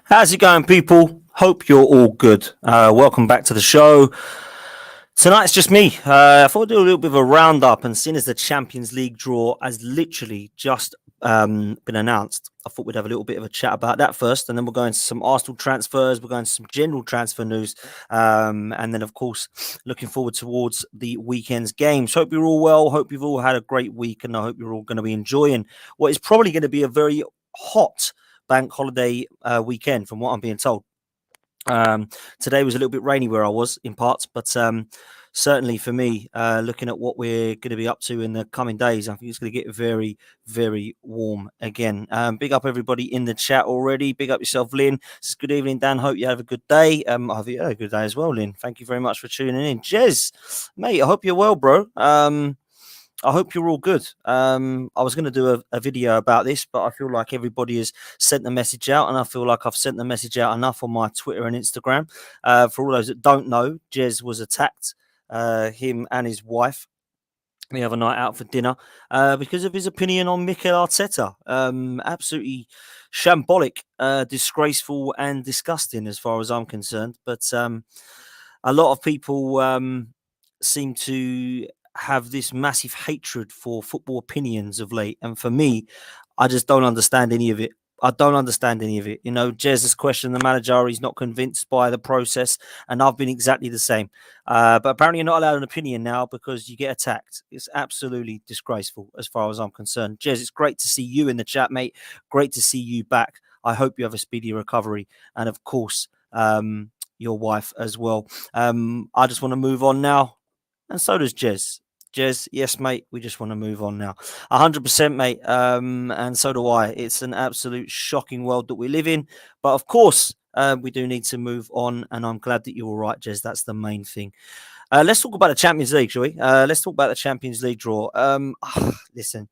How's it going, people? Hope you're all good. Welcome back to the show. Tonight's just me. I thought I'd do a little bit of a roundup, and seeing as the Champions League draw has literally just been announced, I thought we'd have a little bit of a chat about that first, and then we'll go into some Arsenal transfers, we'll go into some general transfer news, and then, of course, looking forward towards the weekend's games. Hope you're all well. Hope you've all had a great week, and I hope you're all going to be enjoying what is probably going to be a very hot bank holiday weekend, from what I'm being told. Today was a little bit rainy where I was in parts, but certainly for me, looking at what we're going to be up to in the coming days, I think it's going to get very, very warm again. Big up everybody in the chat already. Big up yourself, Lynn. Says, good evening, Dan. Hope you have a good day. I hope you had a good day as well, Lynn. Thank you very much for tuning in. Jez, mate, I hope you're well, bro. I hope you're all good. I was going to do a video about this, but I feel like everybody has sent the message out, and I feel like I've sent the message out enough on my Twitter and Instagram. For all those that don't know, Jez was attacked, him and his wife, the other night out for dinner because of his opinion on Mikel Arteta. Absolutely shambolic, disgraceful, and disgusting as far as I'm concerned. But a lot of people seem to have this massive hatred for football opinions of late. And for me, I just don't understand any of it. I don't understand any of it. You know, Jez has questioned the manager. He's not convinced by the process. And I've been exactly the same. But apparently you're not allowed an opinion now because you get attacked. It's absolutely disgraceful as far as I'm concerned. Jez, it's great to see you in the chat, mate. Great to see you back. I hope you have a speedy recovery. And of course, your wife as well. I just want to move on now. And so does Jez. Jez, yes, mate, we just want to move on now. 100%, mate. And so do I. It's an absolute shocking world that we live in. But of course, we do need to move on. And I'm glad that you're all right, Jez. That's the main thing. Let's talk about the Champions League, shall we? Let's talk about the Champions League draw. Listen,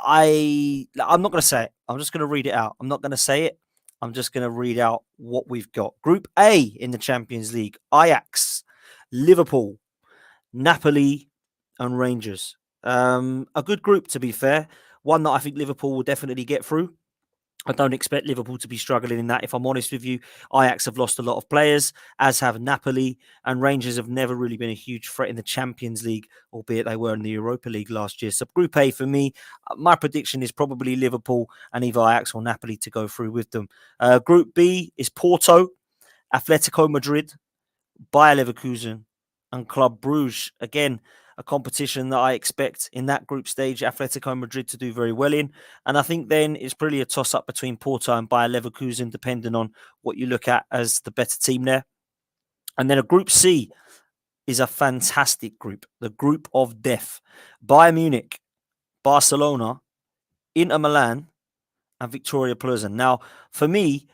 I'm not going to say it. I'm just going to read it out. I'm not going to say it. I'm just going to read out what we've got. Group A in the Champions League: Ajax, Liverpool, Napoli, and Rangers. A good group, to be fair. One that I think Liverpool will definitely get through. I don't expect Liverpool to be struggling in that. If I'm honest with you, Ajax have lost a lot of players, as have Napoli, and Rangers have never really been a huge threat in the Champions League, albeit they were in the Europa League last year. So Group A for me, my prediction is probably Liverpool and either Ajax or Napoli to go through with them. Group B is Porto, Atletico Madrid, Bayer Leverkusen, and Club Brugge. Again, a competition that I expect in that group stage Atletico Madrid to do very well in. And I think then it's probably a toss-up between Porto and Bayer Leverkusen, depending on what you look at as the better team there. And then a Group C is a fantastic group, the group of death. Bayern Munich, Barcelona, Inter Milan, and Victoria Plzen. Now, for me,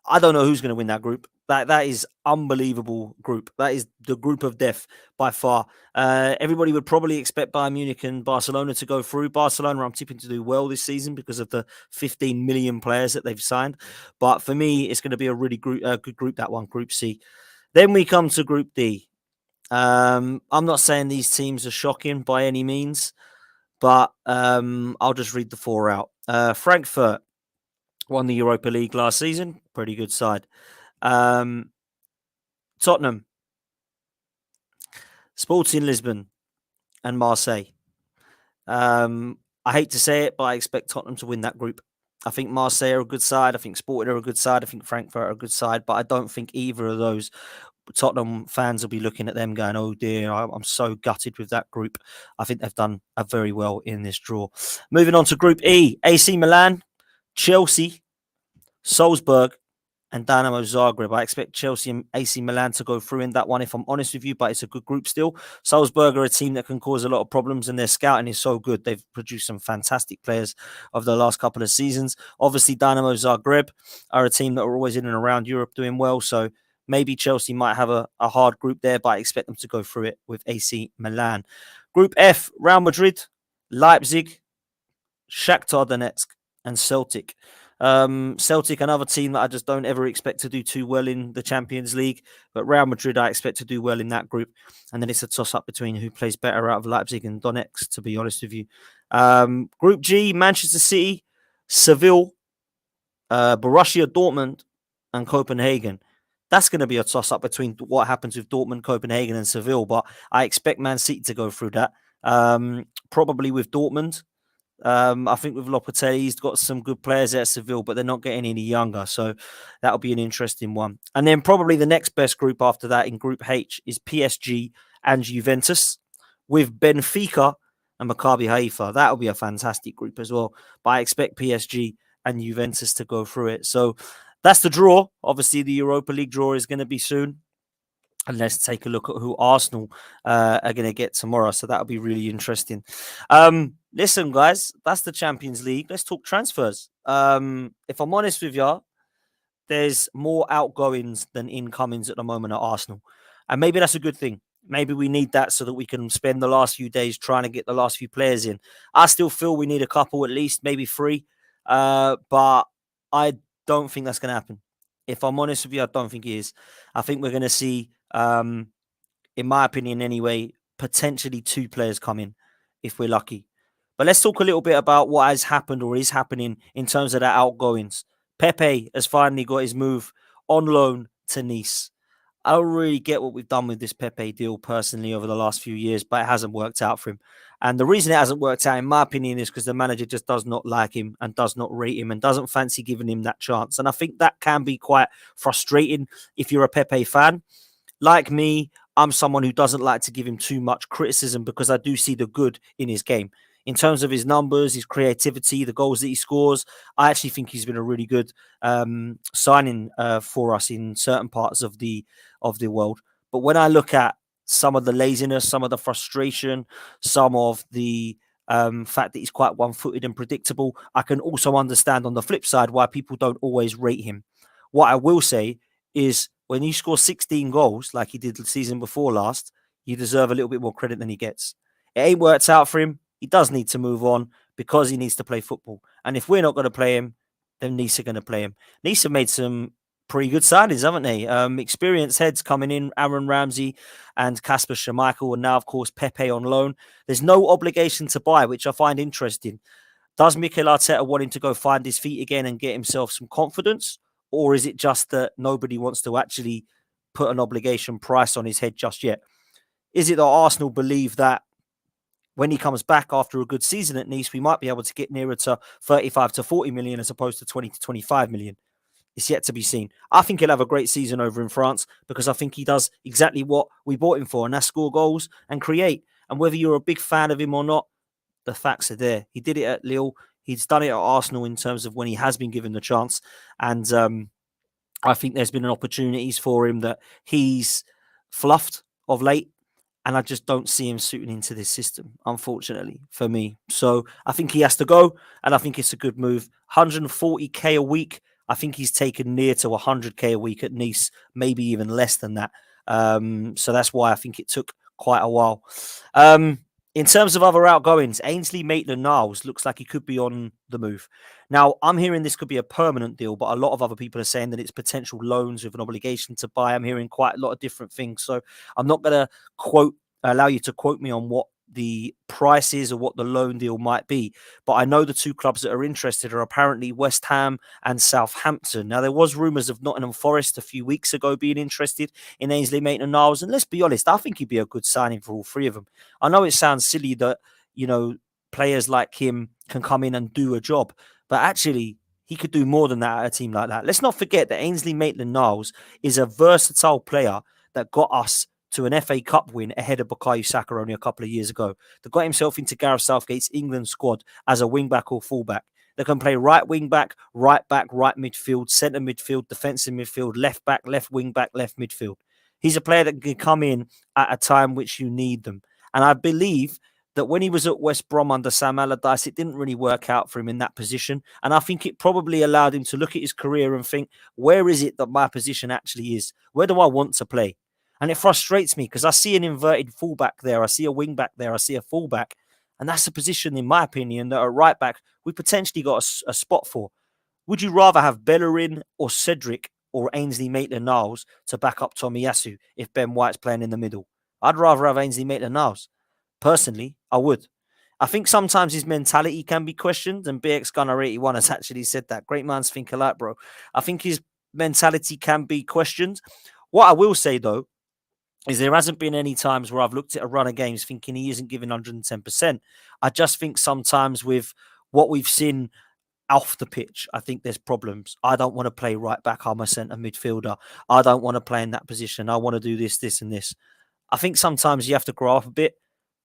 I don't know who's going to win that group. That is unbelievable group. That is the group of death by far. Everybody would probably expect Bayern Munich and Barcelona to go through. Barcelona, I'm tipping to do well this season because of the 15 million players that they've signed. But for me, it's going to be a really good group, that one, Group C. Then we come to Group D. I'm not saying these teams are shocking by any means, but I'll just read the four out. Frankfurt won the Europa League last season. Pretty good side. Tottenham, Sporting Lisbon, and Marseille. I hate to say it, but I expect Tottenham to win that group. I think Marseille are a good side. I think Sporting are a good side. I think Frankfurt are a good side, but I don't think either of those Tottenham fans will be looking at them going, oh dear, I'm so gutted with that group. I think they've done very well in this draw. Moving on to Group E: AC Milan, Chelsea, Salzburg, and Dynamo Zagreb. I expect Chelsea and AC Milan to go through in that one, if I'm honest with you, but it's a good group still. Salzburg are a team that can cause a lot of problems, and their scouting is so good. They've produced some fantastic players over the last couple of seasons. Obviously, Dynamo Zagreb are a team that are always in and around Europe doing well, so maybe Chelsea might have a hard group there, but I expect them to go through it with AC Milan. Group F: Real Madrid, Leipzig, Shakhtar Donetsk, and Celtic. Celtic, another team that I just don't ever expect to do too well in the Champions League, but Real Madrid I expect to do well in that group. And then it's a toss-up between who plays better out of Leipzig and Donetsk, to be honest with you. Group G: Manchester City, Seville, Borussia Dortmund and Copenhagen. That's going to be a toss-up between what happens with Dortmund, Copenhagen, and Seville. But I expect Man City to go through that. Probably with Dortmund. I think with Lopetegui, he's got some good players at Seville, but they're not getting any younger. So that'll be an interesting one. And then probably the next best group after that in Group H is PSG and Juventus with Benfica and Maccabi Haifa. That'll be a fantastic group as well. But I expect PSG and Juventus to go through it. So that's the draw. Obviously, the Europa League draw is going to be soon. And let's take a look at who Arsenal are going to get tomorrow. So that'll be really interesting. Listen, guys, that's the Champions League. Let's talk transfers. If I'm honest with you, there's more outgoings than incomings at the moment at Arsenal. And maybe that's a good thing. Maybe we need that so that we can spend the last few days trying to get the last few players in. I still feel we need a couple at least, maybe 3. But I don't think that's going to happen. If I'm honest with you, I don't think it is. I think we're going to see, in my opinion anyway, potentially 2 players come in if we're lucky. But let's talk a little bit about what has happened or is happening in terms of the outgoings. Pepe has finally got his move on loan to Nice. I don't really get what we've done with this Pepe deal personally over the last few years, but it hasn't worked out for him. And the reason it hasn't worked out, in my opinion, is because the manager just does not like him and does not rate him and doesn't fancy giving him that chance. And I think that can be quite frustrating if you're a Pepe fan. Like me, I'm someone who doesn't like to give him too much criticism because I do see the good in his game. In terms of his numbers, his creativity, the goals that he scores, I actually think he's been a really good signing for us in certain parts of the world. But when I look at some of the laziness, some of the frustration, some of the fact that he's quite one-footed and predictable, I can also understand on the flip side why people don't always rate him. What I will say is when you score 16 goals like he did the season before last, you deserve a little bit more credit than he gets. It ain't worked out for him. He does need to move on because he needs to play football. And if we're not going to play him, then Nice are going to play him. Nice have made some pretty good signings, haven't they? Experienced heads coming in, Aaron Ramsey and Kasper Schmeichel, and now, of course, Pepe on loan. There's no obligation to buy, which I find interesting. Does Mikel Arteta want him to go find his feet again and get himself some confidence? Or is it just that nobody wants to actually put an obligation price on his head just yet? Is it that Arsenal believe that when he comes back after a good season at Nice, we might be able to get nearer to 35 to 40 million as opposed to 20 to 25 million? It's yet to be seen. I think he'll have a great season over in France because I think he does exactly what we bought him for, and that's score goals and create. And whether you're a big fan of him or not, the facts are there. He did it at Lille. He's done it at Arsenal in terms of when he has been given the chance. And I think there's been opportunities for him that he's fluffed of late. And I just don't see him suiting into this system, unfortunately, for me. So I think he has to go, and I think it's a good move. 140k a week. I think he's taken near to 100k a week at Nice, maybe even less than that. So that's why I think it took quite a while. In terms of other outgoings, Ainsley Maitland-Niles looks like he could be on the move. Now, I'm hearing this could be a permanent deal, but a lot of other people are saying that it's potential loans with an obligation to buy. I'm hearing quite a lot of different things. So I'm not going to allow you to quote me on what the price is or what the loan deal might be. But I know the 2 clubs that are interested are apparently West Ham and Southampton. Now, there was rumours of Nottingham Forest a few weeks ago being interested in Ainsley Maitland-Niles. And let's be honest, I think he'd be a good signing for all 3 of them. I know it sounds silly that, players like him can come in and do a job, but actually he could do more than that at a team like that. Let's not forget that Ainsley Maitland-Niles is a versatile player that got us to an FA Cup win ahead of Bukayo Saka only a couple of years ago. That got himself into Gareth Southgate's England squad as a wing-back or full-back. They can play right wing-back, right midfield, centre midfield, defensive midfield, left back, left wing-back, left midfield. He's a player that can come in at a time which you need them. And I believe that when he was at West Brom under Sam Allardyce, it didn't really work out for him in that position. And I think it probably allowed him to look at his career and think, where is it that my position actually is? Where do I want to play? And it frustrates me because I see an inverted fullback there. I see a wing back there. I see a fullback. And that's a position, in my opinion, that at right back, we potentially got a spot for. Would you rather have Bellerin or Cedric or Ainsley Maitland-Niles to back up Tomiyasu if Ben White's playing in the middle? I'd rather have Ainsley Maitland-Niles. Personally, I would. I think sometimes his mentality can be questioned, and BX Gunner 81 has actually said that. Great minds think alike, bro. I think his mentality can be questioned. What I will say, though, is there hasn't been any times where I've looked at a run of games thinking he isn't giving 110%. I just think sometimes with what we've seen off the pitch, I think there's problems. I don't want to play right back. I'm a centre midfielder. I don't want to play in that position. I want to do this, this, and this. I think sometimes you have to grow up a bit.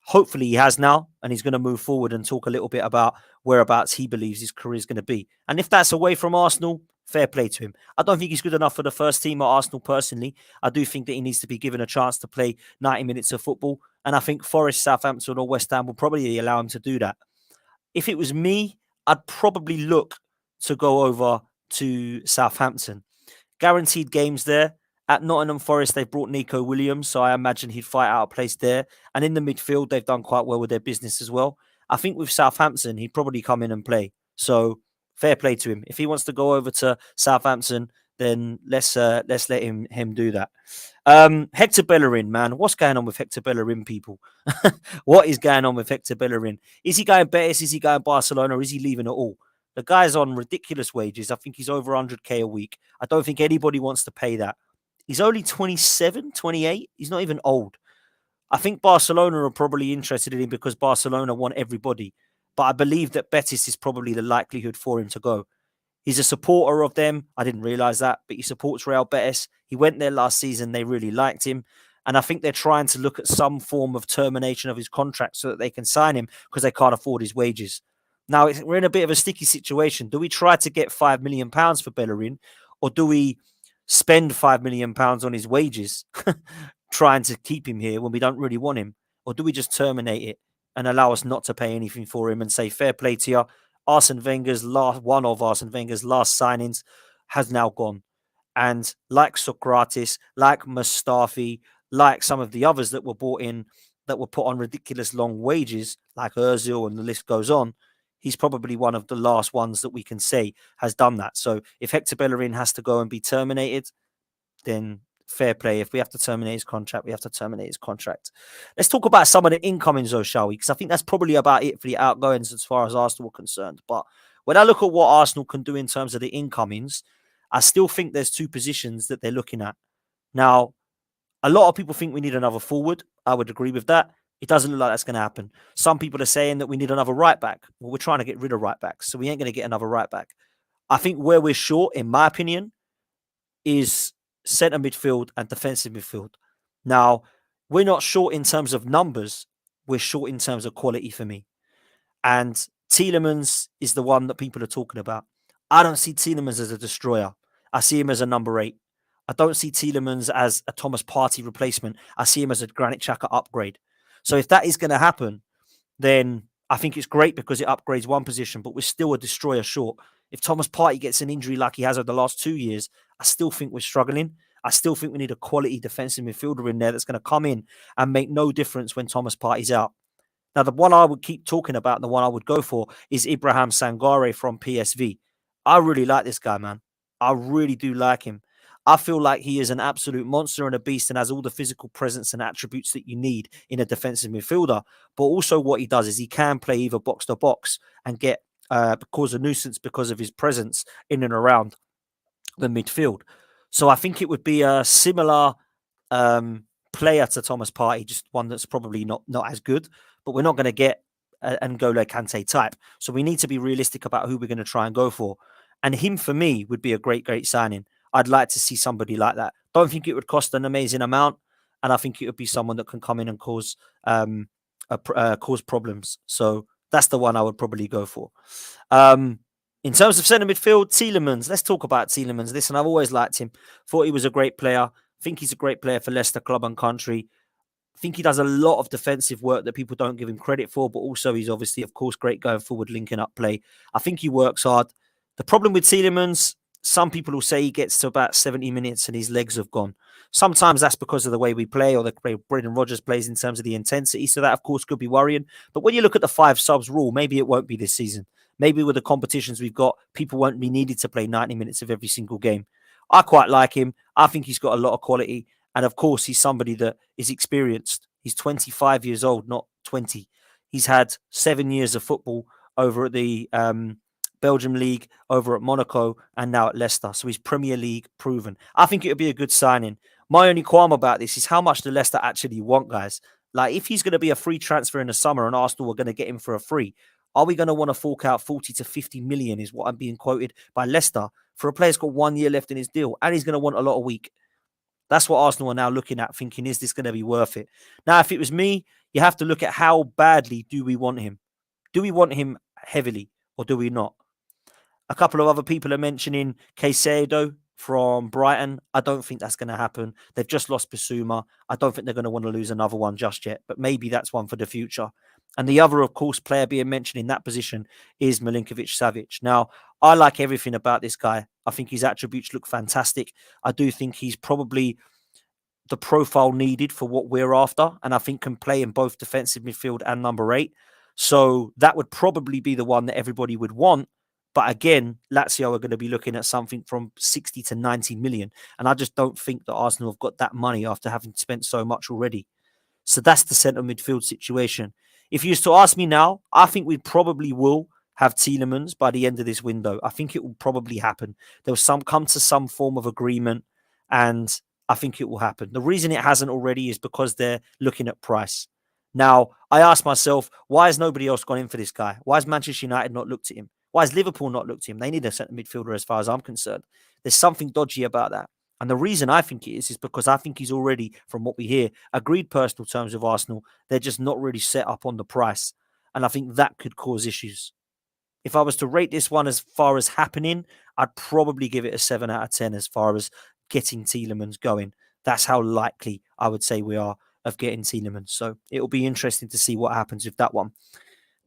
Hopefully he has now, and he's going to move forward and talk a little bit about whereabouts he believes his career is going to be. And if that's away from Arsenal, fair play to him. I don't think he's good enough for the first team at Arsenal personally. I do think that he needs to be given a chance to play 90 minutes of football. And I think Forest, Southampton or West Ham will probably allow him to do that. If it was me, I'd probably look to go over to Southampton. Guaranteed games there. At Nottingham Forest, they've brought Nico Williams, so I imagine he'd fight out a place there. And in the midfield, they've done quite well with their business as well. I think with Southampton, he'd probably come in and play. So fair play to him. If he wants to go over to Southampton, then let's let him do that. Hector Bellerin, man, what's going on with Hector Bellerin, people? What is going on with Hector Bellerin? Is he going Betis? Is he going Barcelona? Or is he leaving at all? The guy's on ridiculous wages. I think he's over 100k a week. I don't think anybody wants to pay that. He's only 27, 28. He's not even old. I think Barcelona are probably interested in him because Barcelona want everybody. But I believe that Betis is probably the likelihood for him to go. He's a supporter of them. I didn't realise that, but he supports Real Betis. He went there last season. They really liked him. And I think they're trying to look at some form of termination of his contract so that they can sign him because they can't afford his wages. Now, we're in a bit of a sticky situation. Do we try to get £5 million for Bellerin, or do we spend £5 million on his wages trying to keep him here when we don't really want him? Or do we just terminate it and allow us not to pay anything for him and say, fair play to you? One of Arsene Wenger's last signings has now gone. And like Socrates, like Mustafi, like some of the others that were brought in that were put on ridiculous long wages, like Ozil, and the list goes on, he's probably one of the last ones that we can say has done that. So if Hector Bellerin has to go and be terminated, then fair play. If we have to terminate his contract, we have to terminate his contract. Let's talk about some of the incomings, though, shall we? Because I think that's probably about it for the outgoings as far as Arsenal are concerned. But when I look at what Arsenal can do in terms of the incomings, I still think there's two positions that they're looking at. Now, a lot of people think we need another forward. I would agree with that. It doesn't look like that's going to happen. Some people are saying that we need another right back. Well, we're trying to get rid of right backs, so we ain't going to get another right back. I think where we're short, in my opinion, is centre midfield and defensive midfield. Now, we're not short in terms of numbers. We're short in terms of quality for me. And Tielemens is the one that people are talking about. I don't see Tielemens as a destroyer. I see him as a number 8. I don't see Tielemens as a Thomas Partey replacement. I see him as a Granit Xhaka upgrade. So if that is going to happen, then I think it's great because it upgrades one position, but we're still a destroyer short. If Thomas Partey gets an injury like he has over the last 2 years, I still think we're struggling. I still think we need a quality defensive midfielder in there that's going to come in and make no difference when Thomas Partey's out. Now, the one I would keep talking about, and the one I would go for, is Ibrahim Sangare from PSV. I really like this guy, man. I really do like him. I feel like he is an absolute monster and a beast and has all the physical presence and attributes that you need in a defensive midfielder. But also what he does is he can play either box to box and cause a nuisance because of his presence in and around the midfield. So I think it would be a similar player to Thomas Partey, just one that's probably not as good, but we're not going to get an N'Golo Kante type. So we need to be realistic about who we're going to try and go for. And him, for me, would be a great signing. I'd like to see somebody like that. Don't think it would cost an amazing amount, and I think it would be someone that can come in and cause problems. So that's the one I would probably go for. In terms of centre midfield, Tielemens. Let's talk about Tielemens. Listen, I've always liked him. Thought he was a great player. Think he's a great player for Leicester Club and Country. Think he does a lot of defensive work that people don't give him credit for, but also he's obviously, of course, great going forward, linking up play. I think he works hard. The problem with Tielemens, some people will say he gets to about 70 minutes and his legs have gone. Sometimes that's because of the way we play or the way Brendan Rodgers plays in terms of the intensity. So that, of course, could be worrying. But when you look at the 5 subs rule, maybe it won't be this season. Maybe with the competitions we've got, people won't be needed to play 90 minutes of every single game. I quite like him. I think he's got a lot of quality. And of course, he's somebody that is experienced. He's 25 years old, not 20. He's had 7 years of football over at the Belgium League, over at Monaco, and now at Leicester. So he's Premier League proven. I think it would be a good signing. My only qualm about this is how much do Leicester actually want, guys? Like, if he's going to be a free transfer in the summer and Arsenal are going to get him for a free, are we going to want to fork out 40 to 50 million is what I'm being quoted by Leicester for a player who's got 1 year left in his deal and he's going to want a lot a week? That's what Arsenal are now looking at, thinking, is this going to be worth it? Now, if it was me, you have to look at how badly do we want him? Do we want him heavily or do we not? A couple of other people are mentioning Caicedo from Brighton. I don't think that's going to happen. They've just lost Bissouma. I don't think they're going to want to lose another one just yet, but maybe that's one for the future. And the other, of course, player being mentioned in that position is Milinkovic-Savic. Now, I like everything about this guy. I think his attributes look fantastic. I do think he's probably the profile needed for what we're after, and I think can play in both defensive midfield and number 8. So that would probably be the one that everybody would want. But again, Lazio are going to be looking at something from 60 to 90 million. And I just don't think that Arsenal have got that money after having spent so much already. So that's the centre midfield situation. If you used to ask me now, I think we probably will have Tielemens by the end of this window. I think it will probably happen. There will come to some form of agreement, and I think it will happen. The reason it hasn't already is because they're looking at price. Now, I ask myself, why has nobody else gone in for this guy? Why has Manchester United not looked at him? Why has Liverpool not looked at him? They need a centre midfielder as far as I'm concerned. There's something dodgy about that. And the reason I think it is because I think he's already, from what we hear, agreed personal terms with Arsenal. They're just not really set up on the price. And I think that could cause issues. If I was to rate this one as far as happening, I'd probably give it a 7 out of 10 as far as getting Tielemens going. That's how likely I would say we are of getting Tielemens. So it'll be interesting to see what happens with that one.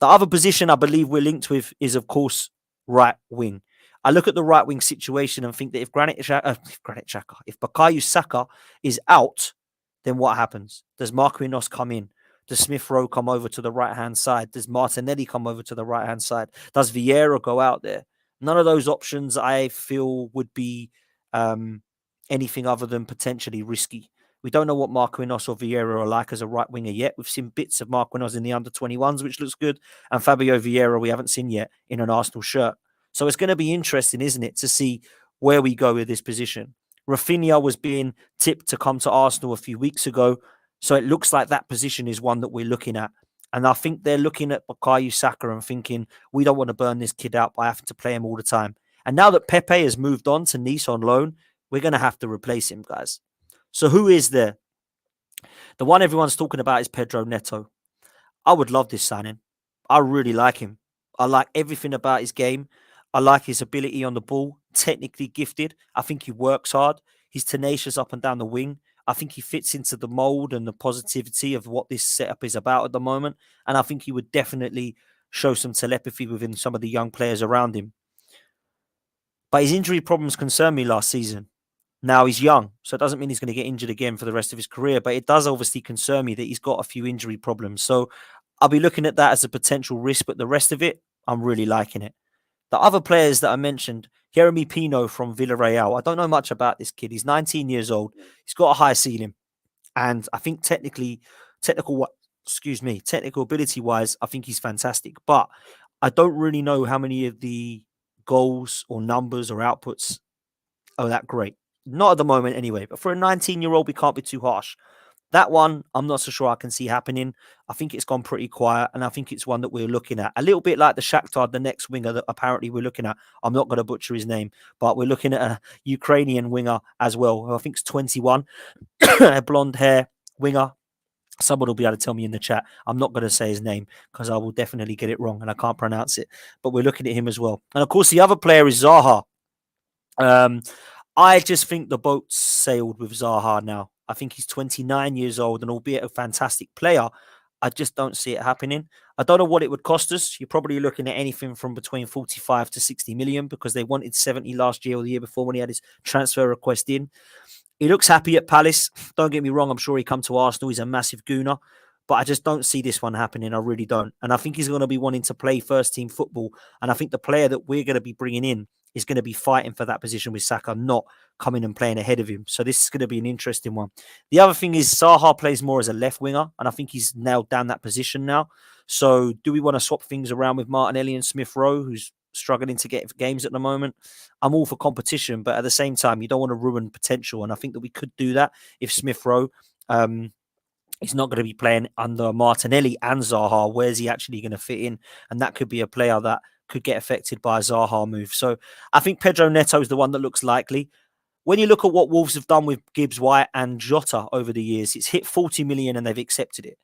The other position I believe we're linked with is, of course, right wing. I look at the right wing situation and think that if Bukayo Saka is out, then what happens? Does Marquinhos come in? Does Smith Rowe come over to the right-hand side? Does Martinelli come over to the right-hand side? Does Vieira go out there? None of those options I feel would be anything other than potentially risky. We don't know what Marquinhos or Vieira are like as a right winger yet. We've seen bits of Marquinhos in the under-21s, which looks good. And Fabio Vieira we haven't seen yet in an Arsenal shirt. So it's going to be interesting, isn't it, to see where we go with this position. Rafinha was being tipped to come to Arsenal a few weeks ago. So it looks like that position is one that we're looking at. And I think they're looking at Bukayo Saka and thinking, we don't want to burn this kid out by having to play him all the time. And now that Pepe has moved on to Nice on loan, we're going to have to replace him, guys. So who is there? The one everyone's talking about is Pedro Neto. I would love this signing. I really like him. I like everything about his game. I like his ability on the ball, technically gifted. I think he works hard. He's tenacious up and down the wing. I think he fits into the mold and the positivity of what this setup is about at the moment. And I think he would definitely show some telepathy within some of the young players around him. But his injury problems concerned me last season. Now he's young, so it doesn't mean he's going to get injured again for the rest of his career, but it does obviously concern me that he's got a few injury problems. So I'll be looking at that as a potential risk, but the rest of it, I'm really liking it. The other players that I mentioned, Jeremy Pino from Villarreal. I don't know much about this kid. He's 19 years old. He's got a high ceiling. And I think technical ability-wise, I think he's fantastic. But I don't really know how many of the goals or numbers or outputs are that great. Not at the moment anyway, but for a 19-year-old, we can't be too harsh. That one, I'm not so sure I can see happening. I think it's gone pretty quiet, and I think it's one that we're looking at. A little bit like the Shakhtar, the next winger that apparently we're looking at. I'm not going to butcher his name, but we're looking at a Ukrainian winger as well, who I think is 21, a blonde hair winger. Someone will be able to tell me in the chat. I'm not going to say his name because I will definitely get it wrong, and I can't pronounce it. But we're looking at him as well. And, of course, the other player is Zaha. I just think the boat's sailed with Zaha now. I think he's 29 years old and albeit a fantastic player, I just don't see it happening. I don't know what it would cost us. You're probably looking at anything from between 45 to 60 million because they wanted 70 last year or the year before when he had his transfer request in. He looks happy at Palace. Don't get me wrong. I'm sure he'd come to Arsenal. He's a massive gooner. But I just don't see this one happening. I really don't. And I think he's going to be wanting to play first-team football. And I think the player that we're going to be bringing in is going to be fighting for that position with Saka, not coming and playing ahead of him. So this is going to be an interesting one. The other thing is Zaha plays more as a left winger, and I think he's nailed down that position now. So do we want to swap things around with Martinelli and Smith Rowe, who's struggling to get games at the moment? I'm all for competition, but at the same time, you don't want to ruin potential. And I think that we could do that if Smith Rowe he's not going to be playing under Martinelli and Zaha. Where's he actually going to fit in? And that could be a player that could get affected by a Zaha move. So I think Pedro Neto is the one that looks likely. When you look at what Wolves have done with Gibbs White and Jota over the years, it's hit 40 million and they've accepted it.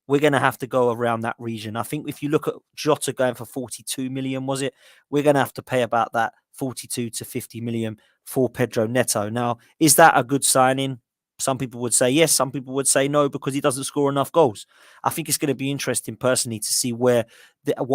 We're going to have to go around that region. I think if you look at Jota going for 42 million, was it? We're going to have to pay about that 42 to 50 million for Pedro Neto. Now, is that a good signing? Some people would say yes, some people would say no because he doesn't score enough goals. I think it's going to be interesting personally to see what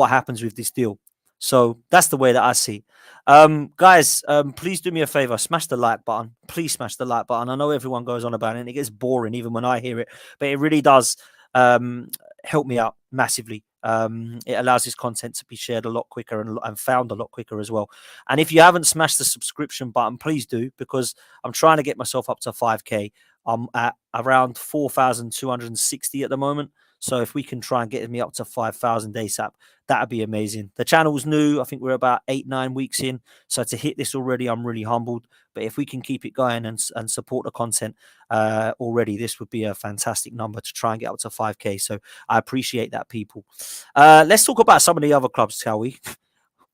happens with this deal. So that's the way that I see. Guys, please do me a favor, smash the like button. Please smash the like button. I know everyone goes on about it and it gets boring even when I hear it, but it really does help me out massively. It allows this content to be shared a lot quicker and found a lot quicker as well. And if you haven't smashed the subscription button, please do, because I'm trying to get myself up to 5k. I'm at around 4,260 at the moment. So if we can try and get me up to 5,000 ASAP, that'd be amazing. The channel's new. I think we're about 8-9 weeks in. So to hit this already, I'm really humbled. But if we can keep it going and support the content already, this would be a fantastic number to try and get up to 5k. So I appreciate that, people. Let's talk about some of the other clubs, shall we?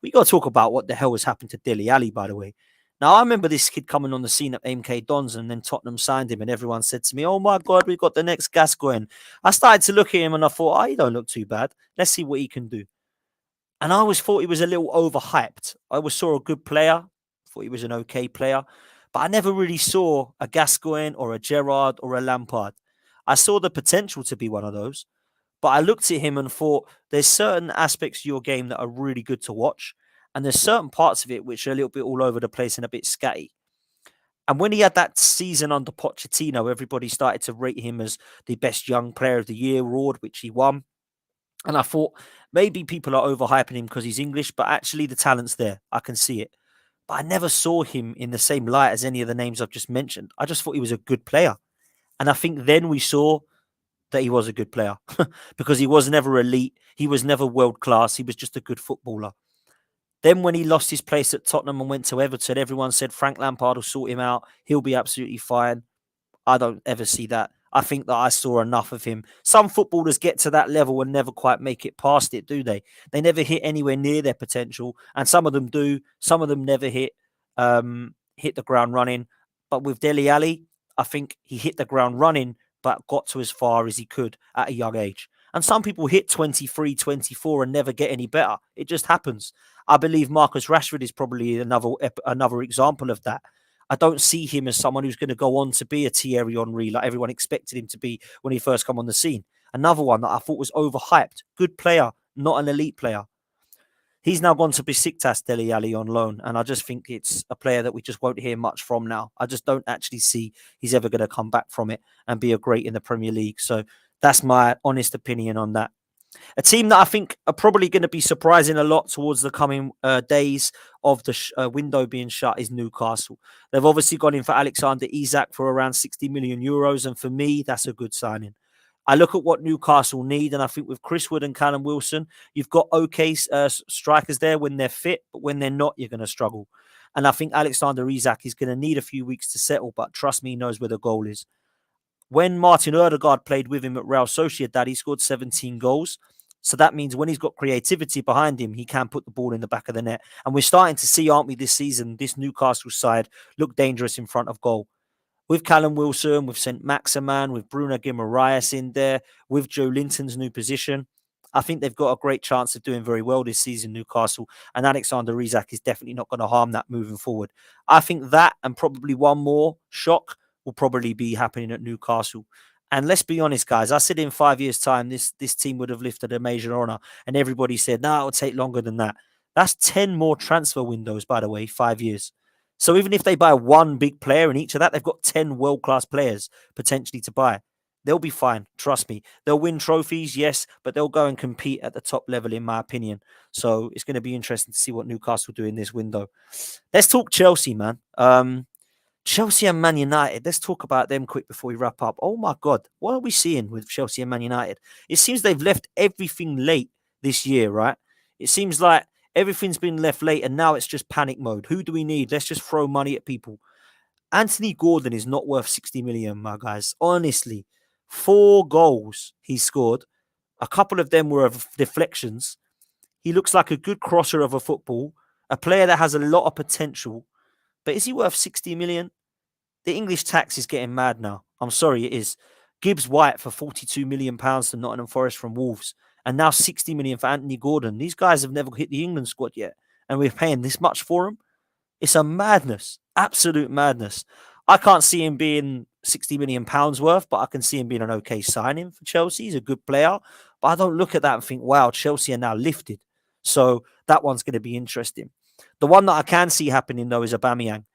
We got to talk about what the hell has happened to Dele, Alli, by the way. Now, I remember this kid coming on the scene at MK Dons and then Tottenham signed him and everyone said to me, oh my God, we've got the next Gascoigne. I started to look at him and I thought, he don't look too bad. Let's see what he can do. And I always thought he was a little overhyped. I always saw a good player, thought he was an okay player, but I never really saw a Gascoigne or a Gerrard or a Lampard. I saw the potential to be one of those, but I looked at him and thought there's certain aspects of your game that are really good to watch. And there's certain parts of it which are a little bit all over the place and a bit scatty. And when he had that season under Pochettino, everybody started to rate him as the best young player of the year award, which he won. And I thought maybe people are overhyping him because he's English, but actually the talent's there. I can see it. But I never saw him in the same light as any of the names I've just mentioned. I just thought he was a good player. And I think then we saw that he was a good player because he was never elite. He was never world class. He was just a good footballer. Then when he lost his place at Tottenham and went to Everton, everyone said Frank Lampard will sort him out. He'll be absolutely fine. I don't ever see that. I think that I saw enough of him. Some footballers get to that level and never quite make it past it, do they? They never hit anywhere near their potential. And some of them do. Some of them never hit the ground running. But with Dele Alli, I think he hit the ground running, but got to as far as he could at a young age. And some people hit 23, 24 and never get any better. It just happens. I believe Marcus Rashford is probably another example of that. I don't see him as someone who's going to go on to be a Thierry Henry like everyone expected him to be when he first came on the scene. Another one that I thought was overhyped. Good player, not an elite player. He's now gone to Besiktas, Dele Alli, on loan, and I just think it's a player that we just won't hear much from now. I just don't actually see he's ever going to come back from it and be a great in the Premier League. So that's my honest opinion on that. A team that I think are probably going to be surprising a lot towards the coming days of the window being shut is Newcastle. They've obviously gone in for Alexander Isak for around 60 million euros. And for me, that's a good signing. I look at what Newcastle need, and I think with Chris Wood and Callum Wilson, you've got okay strikers there when they're fit, but when they're not, you're going to struggle. And I think Alexander Isak is going to need a few weeks to settle, but trust me, he knows where the goal is. When Martin Ødegaard played with him at Real Sociedad, he scored 17 goals. So that means when he's got creativity behind him, he can put the ball in the back of the net. And we're starting to see, aren't we, this season, this Newcastle side look dangerous in front of goal. With Callum Wilson, with St. Maximan, with Bruno Guimaraes in there, with Joe Linton's new position, I think they've got a great chance of doing very well this season, Newcastle. And Alexander Isak is definitely not going to harm that moving forward. I think that and probably one more shock will probably be happening at Newcastle. And let's be honest, guys, I said in 5 years' time, this team would have lifted a major honour. And everybody said, no, it'll take longer than that. That's 10 more transfer windows, by the way, 5 years. So even if they buy one big player in each of that, they've got 10 world-class players potentially to buy. They'll be fine. Trust me. They'll win trophies, yes, but they'll go and compete at the top level, in my opinion. So it's going to be interesting to see what Newcastle do in this window. Let's talk Chelsea, man. Chelsea and Man United. Let's talk about them quick before we wrap up. Oh my God, what are we seeing with Chelsea and Man United? It seems they've left everything late this year, right? It seems like everything's been left late and now it's just panic mode. Who do we need? Let's just throw money at people. Anthony Gordon is not worth 60 million, my guys. Honestly, 4 goals he scored. A couple of them were of deflections. He looks like a good crosser of a football, a player that has a lot of potential. But is he worth 60 million? The English tax is getting mad now. I'm sorry, it is. Gibbs White for £42 million to Nottingham Forest from Wolves. And now 60 million for Anthony Gordon. These guys have never hit the England squad yet. And we're paying this much for them. It's a madness. Absolute madness. I can't see him being £60 million worth, but I can see him being an okay signing for Chelsea. He's a good player. But I don't look at that and think, wow, Chelsea are now lifted. So that one's going to be interesting. The one that I can see happening, though, is Aubameyang.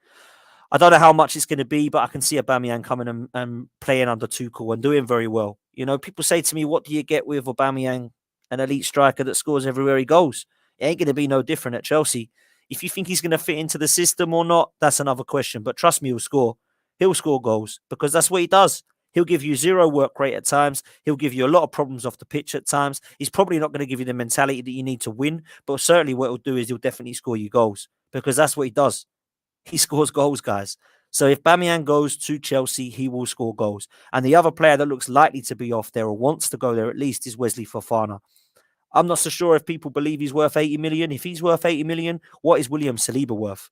I don't know how much it's going to be, but I can see Aubameyang coming and playing under Tuchel and doing very well. You know, people say to me, what do you get with Aubameyang, an elite striker that scores everywhere he goes? It ain't going to be no different at Chelsea. If you think he's going to fit into the system or not, that's another question. But trust me, he'll score. He'll score goals because that's what he does. He'll give you zero work rate at times. He'll give you a lot of problems off the pitch at times. He's probably not going to give you the mentality that you need to win, but certainly what he'll do is he'll definitely score you goals because that's what he does. He scores goals, guys. So if Aubameyang goes to Chelsea, he will score goals. And the other player that looks likely to be off there or wants to go there at least is Wesley Fofana. I'm not so sure if people believe he's worth 80 million. If he's worth 80 million, what is William Saliba worth?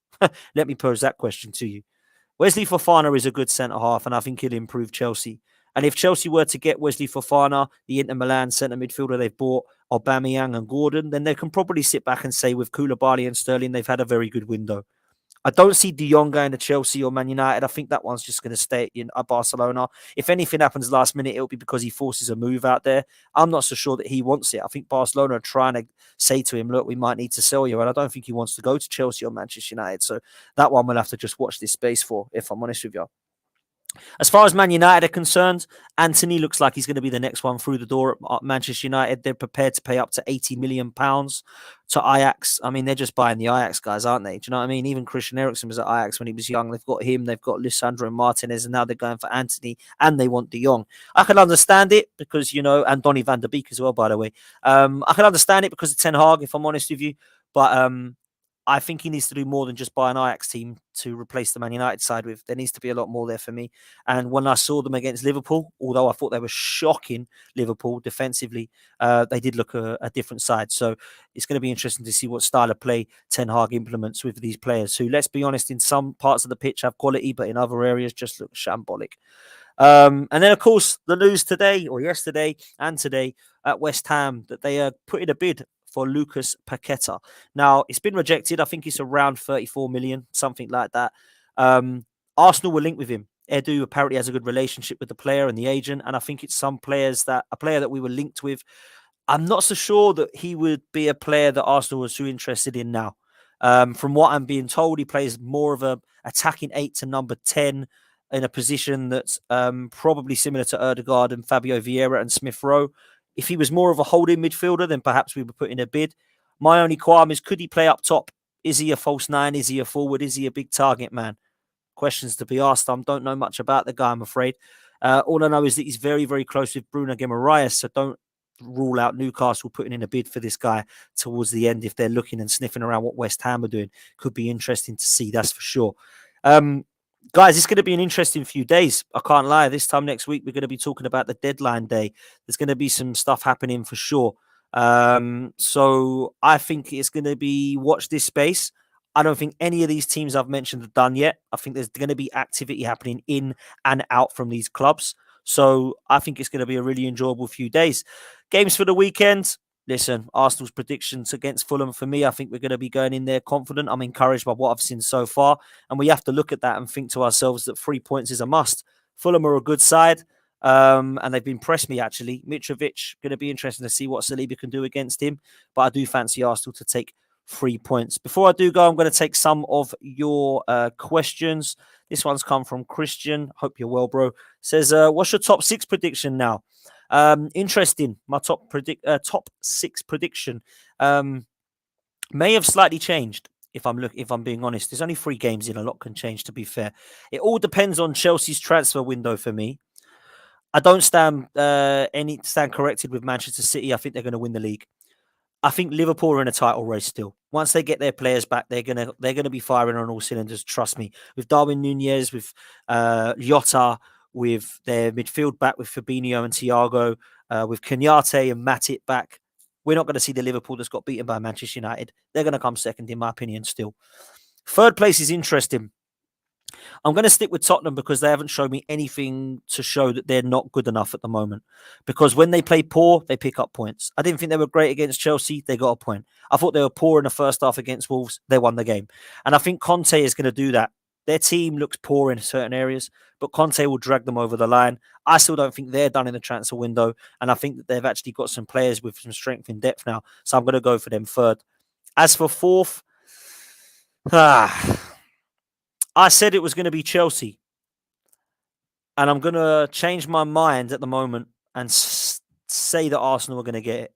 Let me pose that question to you. Wesley Fofana is a good centre-half, and I think he'll improve Chelsea. And if Chelsea were to get Wesley Fofana, the Inter Milan centre midfielder they've bought, Aubameyang and Gordon, then they can probably sit back and say with Koulibaly and Sterling, they've had a very good window. I don't see De Jong going to Chelsea or Man United. I think that one's just going to stay in Barcelona. If anything happens last minute, it'll be because he forces a move out there. I'm not so sure that he wants it. I think Barcelona are trying to say to him, look, we might need to sell you. And I don't think he wants to go to Chelsea or Manchester United. So that one we'll have to just watch this space for, if I'm honest with you. As far as Man United are concerned, Anthony looks like he's going to be the next one through the door at Manchester United. They're prepared to pay up to £80 million to Ajax. I mean, they're just buying the Ajax guys, aren't they? Do you know what I mean? Even Christian Eriksen was at Ajax when he was young. They've got him, they've got Lisandro Martinez, and now they're going for Anthony, and they want De Jong. I can understand it because, you know, and Donny van der Beek as well, by the way. I can understand it because of Ten Hag, if I'm honest with you. But I think he needs to do more than just buy an Ajax team to replace the Man United side with. There needs to be a lot more there for me. And when I saw them against Liverpool, although I thought they were shocking, Liverpool defensively, they did look a different side. So it's going to be interesting to see what style of play Ten Hag implements with these players who, let's be honest, in some parts of the pitch have quality, but in other areas just look shambolic. And then, of course, the news today or yesterday and today at West Ham that they are putting a bid for Lucas Paqueta. Now, it's been rejected. I think it's around 34 million, something like that. Arsenal were linked with him. Edu apparently has a good relationship with the player and the agent, and I think it's a player that we were linked with. I'm not so sure that he would be a player that Arsenal was too interested in now. From what I'm being told, he plays more of a attacking 8 to number 10 in a position that's probably similar to Ødegaard and Fabio Vieira and Smith Rowe. If he was more of a holding midfielder, then perhaps we would put in a bid. My only qualm is, could he play up top? Is he a false 9? Is he a forward? Is he a big target man? Questions to be asked. I don't know much about the guy, I'm afraid. All I know is that he's very, very close with Bruno Guimaraes, so don't rule out Newcastle putting in a bid for this guy towards the end if they're looking and sniffing around what West Ham are doing. Could be interesting to see, that's for sure. Guys, it's going to be an interesting few days. I can't lie. This time next week, we're going to be talking about the deadline day. There's going to be some stuff happening for sure. So I think it's going to be watch this space. I don't think any of these teams I've mentioned are done yet. I think there's going to be activity happening in and out from these clubs. So I think it's going to be a really enjoyable few days. Games for the weekend. Listen, Arsenal's predictions against Fulham, for me, I think we're going to be going in there confident. I'm encouraged by what I've seen so far. And we have to look at that and think to ourselves that 3 points is a must. Fulham are a good side. And they've impressed me, actually. Mitrovic, going to be interesting to see what Saliba can do against him. But I do fancy Arsenal to take 3 points. Before I do go, I'm going to take some of your questions. This one's come from Christian. Hope you're well, bro. Says, what's your top 6 prediction now? Interesting. My top 6 prediction may have slightly changed. If I'm being honest, there's only 3 games in. A lot can change. To be fair, it all depends on Chelsea's transfer window for me. I don't stand corrected with Manchester City. I think they're going to win the league. I think Liverpool are in a title race still. Once they get their players back, they're gonna be firing on all cylinders. Trust me. With Darwin Nunez, with Jota, with their midfield back with Fabinho and Thiago, with Kenyatte and Matip back, we're not going to see the Liverpool that's got beaten by Manchester United. They're going to come second, in my opinion. Still, 3rd place is interesting. I'm going to stick with Tottenham because they haven't shown me anything to show that they're not good enough at the moment. Because when they play poor, they pick up points. I didn't think they were great against Chelsea. They got a point. I thought they were poor in the first half against Wolves. They won the game. And I think Conte is going to do that. Their team looks poor in certain areas, but Conte will drag them over the line. I still don't think they're done in the transfer window. And I think that they've actually got some players with some strength in depth now. So I'm going to go for them 3rd. As for 4th, I said it was going to be Chelsea. And I'm going to change my mind at the moment and say that Arsenal are going to get it.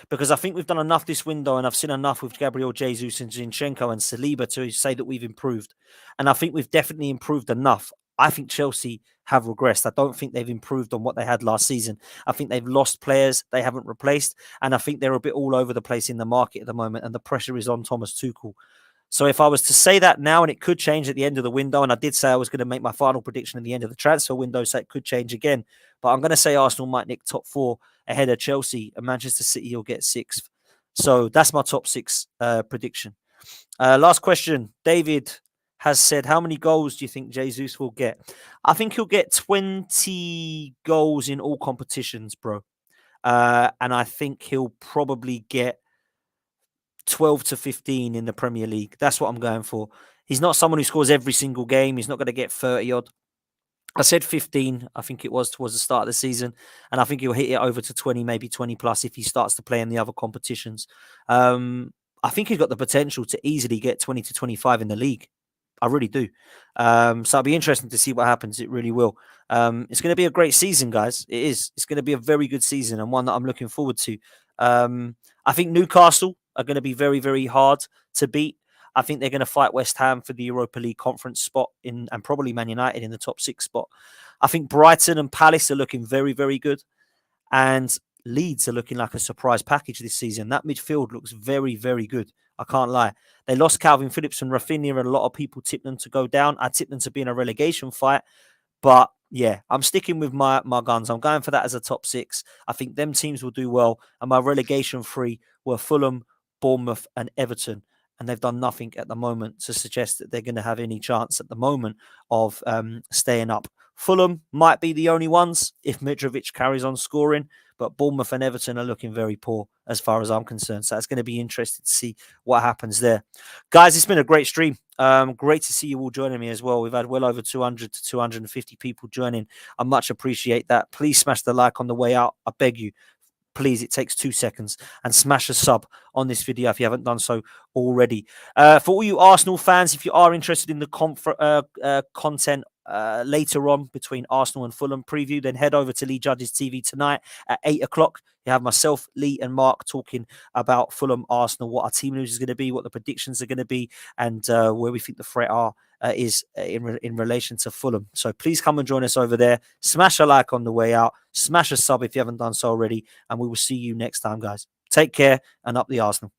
Because I think we've done enough this window and I've seen enough with Gabriel Jesus and Zinchenko and Saliba to say that we've improved. And I think we've definitely improved enough. I think Chelsea have regressed. I don't think they've improved on what they had last season. I think they've lost players they haven't replaced. And I think they're a bit all over the place in the market at the moment. And the pressure is on Thomas Tuchel. So if I was to say that now, and it could change at the end of the window, and I did say I was going to make my final prediction at the end of the transfer window, so it could change again. But I'm going to say Arsenal might nick top 4 ahead of Chelsea, and Manchester City will get 6th. So that's my top 6 prediction. Last question. David has said, how many goals do you think Jesus will get? I think he'll get 20 goals in all competitions, bro. And I think he'll probably get 12 to 15 in the Premier League. That's what I'm going for. He's not someone who scores every single game. He's not going to get 30 odd. I said 15, I think it was towards the start of the season. And I think he'll hit it over to 20, maybe 20 plus if he starts to play in the other competitions. I think he's got the potential to easily get 20 to 25 in the league. I really do. So it'll be interesting to see what happens. It really will. It's going to be a great season, guys. It is. It's going to be a very good season and one that I'm looking forward to. I think Newcastle are going to be very, very hard to beat. I think they're going to fight West Ham for the Europa League conference spot and probably Man United in the top 6 spot. I think Brighton and Palace are looking very, very good. And Leeds are looking like a surprise package this season. That midfield looks very, very good. I can't lie. They lost Calvin Phillips and Rafinha, and a lot of people tipped them to go down. I tipped them to be in a relegation fight. But yeah, I'm sticking with my guns. I'm going for that as a top 6. I think them teams will do well. And my relegation 3 were Fulham, Bournemouth and Everton. And they've done nothing at the moment to suggest that they're going to have any chance at the moment of staying up. Fulham might be the only ones if Mitrovic carries on scoring, but Bournemouth and Everton are looking very poor as far as I'm concerned. So it's going to be interesting to see what happens there. Guys, it's been a great stream. Great to see you all joining me as well. We've had well over 200 to 250 people joining. I much appreciate that. Please smash the like on the way out. I beg you. Please, it takes 2 seconds, and smash a sub on this video if you haven't done so already. For all you Arsenal fans, if you are interested in the content later on between Arsenal and Fulham preview, then head over to Lee Judges TV tonight at 8 o'clock. You have myself, Lee and Mark talking about Fulham, Arsenal, what our team news is going to be, what the predictions are going to be, and where we think the threat is in relation to Fulham. So please come and join us over there. Smash a like on the way out. Smash a sub if you haven't done so already. And we will see you next time, guys. Take care and up the Arsenal.